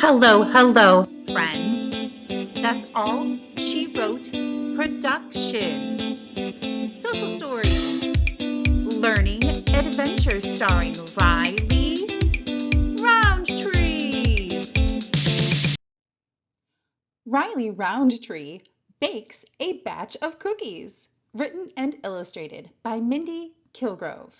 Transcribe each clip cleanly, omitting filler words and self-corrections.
Hello, hello, friends. That's all she wrote Productions. Social stories, learning adventures starring Riley Roundtree. Riley Roundtree bakes a batch of cookies. Written and illustrated by Mindy Kilgrove.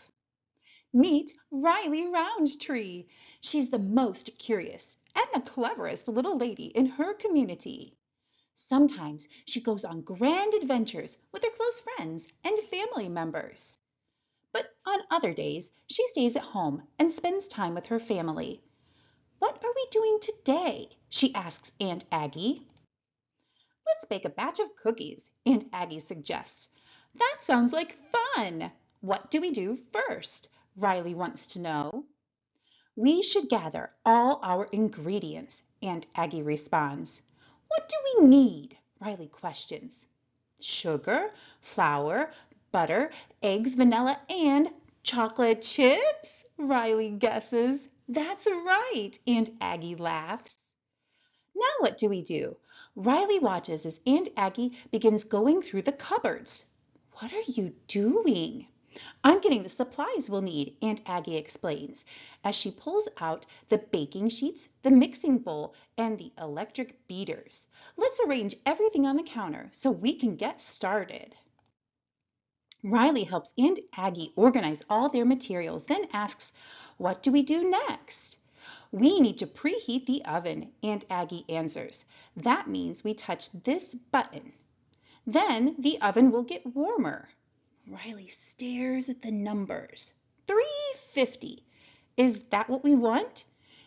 Meet Riley Roundtree. She's the most curious and the cleverest little lady in her community. Sometimes she goes on grand adventures with her close friends and family members. But on other days, she stays at home and spends time with her family. "What are we doing today?" she asks Aunt Aggie. "Let's bake a batch of cookies," Aunt Aggie suggests. "That sounds like fun. What do we do first?" Riley wants to know. "We should gather all our ingredients," Aunt Aggie responds. "What do we need?" Riley questions. "Sugar, flour, butter, eggs, vanilla, and chocolate chips," Riley guesses. "That's right," Aunt Aggie laughs. Now what do we do? Riley watches as Aunt Aggie begins going through the cupboards. "What are you doing?" "I'm getting the supplies we'll need," Aunt Aggie explains, as she pulls out the baking sheets, the mixing bowl, and the electric beaters. "Let's arrange everything on the counter so we can get started." Riley helps Aunt Aggie organize all their materials, then asks, "What do we do next?" "We need to preheat the oven," Aunt Aggie answers. "That means we touch this button. Then the oven will get warmer." Riley stares at the numbers. 350. "Is that what we want?"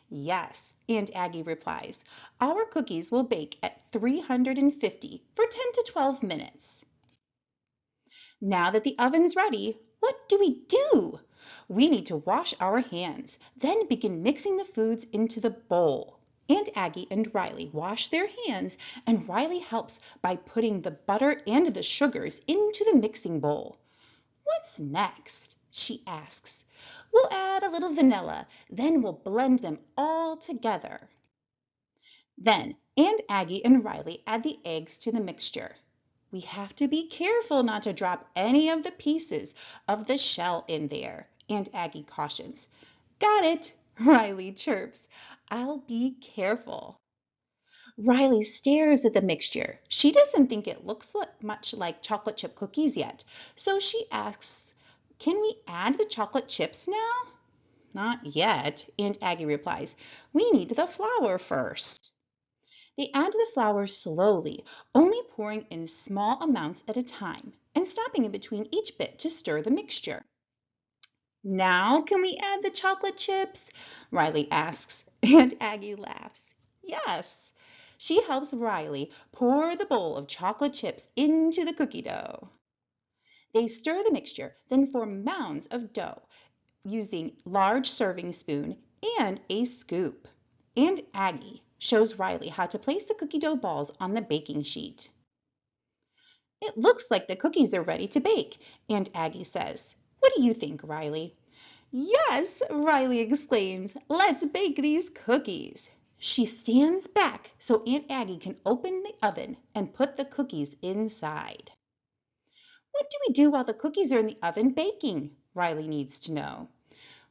"Yes," Aunt Aggie replies. "Our cookies will bake at 350 for 10 to 12 minutes. Now that the oven's ready, what do we do? We need to wash our hands, then begin mixing the foods into the bowl." Aunt Aggie and Riley wash their hands, and Riley helps by putting the butter and the sugars into the mixing bowl. "What's next?" she asks. "We'll add a little vanilla, then we'll blend them all together." Then Aunt Aggie and Riley add the eggs to the mixture. "We have to be careful not to drop any of the pieces of the shell in there," Aunt Aggie cautions. "Got it," Riley chirps. "I'll be careful." Riley stares at the mixture. She doesn't think it looks much like chocolate chip cookies yet, so she asks, "Can we add the chocolate chips now?" "Not yet," Aunt Aggie replies. "We need the flour first." They add the flour slowly, only pouring in small amounts at a time and stopping in between each bit to stir the mixture. "Now can we add the chocolate chips?" Riley asks. Aunt Aggie laughs. "Yes." She helps Riley pour the bowl of chocolate chips into the cookie dough. They stir the mixture, then form mounds of dough using large serving spoon and a scoop. Aunt Aggie shows Riley how to place the cookie dough balls on the baking sheet. "It looks like the cookies are ready to bake," Aunt Aggie says. "What do you think, Riley?" "Yes," Riley exclaims. "Let's bake these cookies." She stands back so Aunt Aggie can open the oven and put the cookies inside. "What do we do while the cookies are in the oven baking?" Riley needs to know.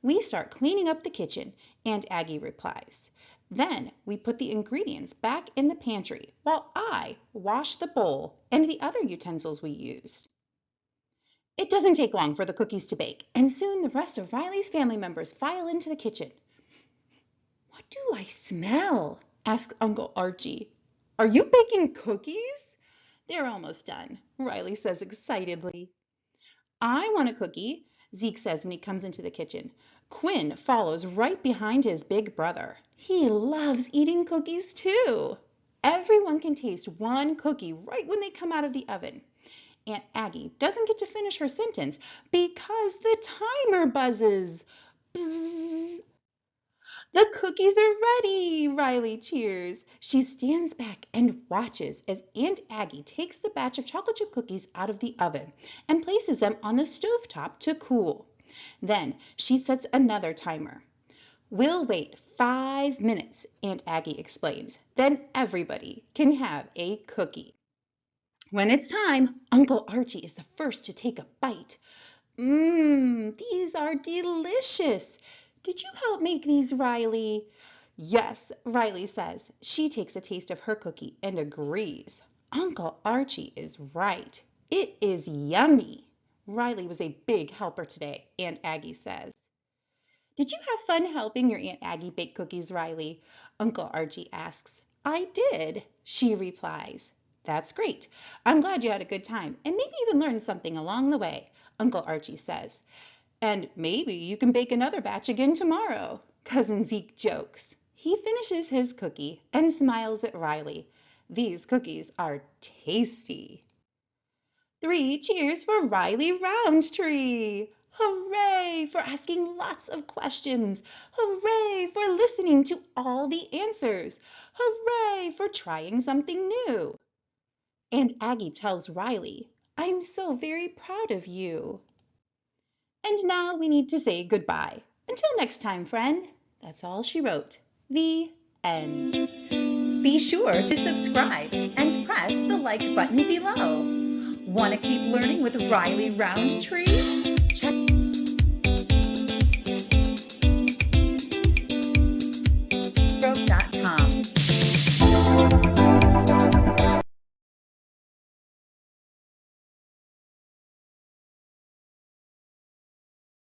"We start cleaning up the kitchen," Aunt Aggie replies. "Then we put the ingredients back in the pantry while I wash the bowl and the other utensils we used." It doesn't take long for the cookies to bake, and soon the rest of Riley's family members file into the kitchen. "What do I smell?" asks Uncle Archie. "Are you baking cookies?" "They're almost done," Riley says excitedly. "I want a cookie," Zeke says when he comes into the kitchen. Quinn follows right behind his big brother. He loves eating cookies too. Everyone can taste one cookie right when they come out of the oven. Aunt Aggie doesn't get to finish her sentence because the timer buzzes. Bzzz. "The cookies are ready!" Riley cheers. She stands back and watches as Aunt Aggie takes the batch of chocolate chip cookies out of the oven and places them on the stovetop to cool. Then she sets another timer. We'll wait 5 minutes, Aunt Aggie explains. Then everybody can have a cookie. When it's time, Uncle Archie is the first to take a bite. These are delicious. Did you help make these, Riley? Yes, Riley says. She takes a taste of her cookie and agrees. Uncle Archie is right. It is yummy. Riley was a big helper today, Aunt Aggie says. Did you have fun helping your Aunt Aggie bake cookies, Riley? Uncle Archie asks. I did, she replies. That's great. I'm glad you had a good time and maybe even learned something along the way, Uncle Archie says. And maybe you can bake another batch again tomorrow, Cousin Zeke jokes. He finishes his cookie and smiles at Riley. These cookies are tasty. 3 cheers for Riley Roundtree! Hooray for asking lots of questions! Hooray for listening to all the answers! Hooray for trying something new! Aunt Aggie tells Riley, I'm so very proud of you. And now we need to say goodbye. Until next time, friend. That's all she wrote. The end. Be sure to subscribe and press the like button below. Want to keep learning with Riley Roundtree?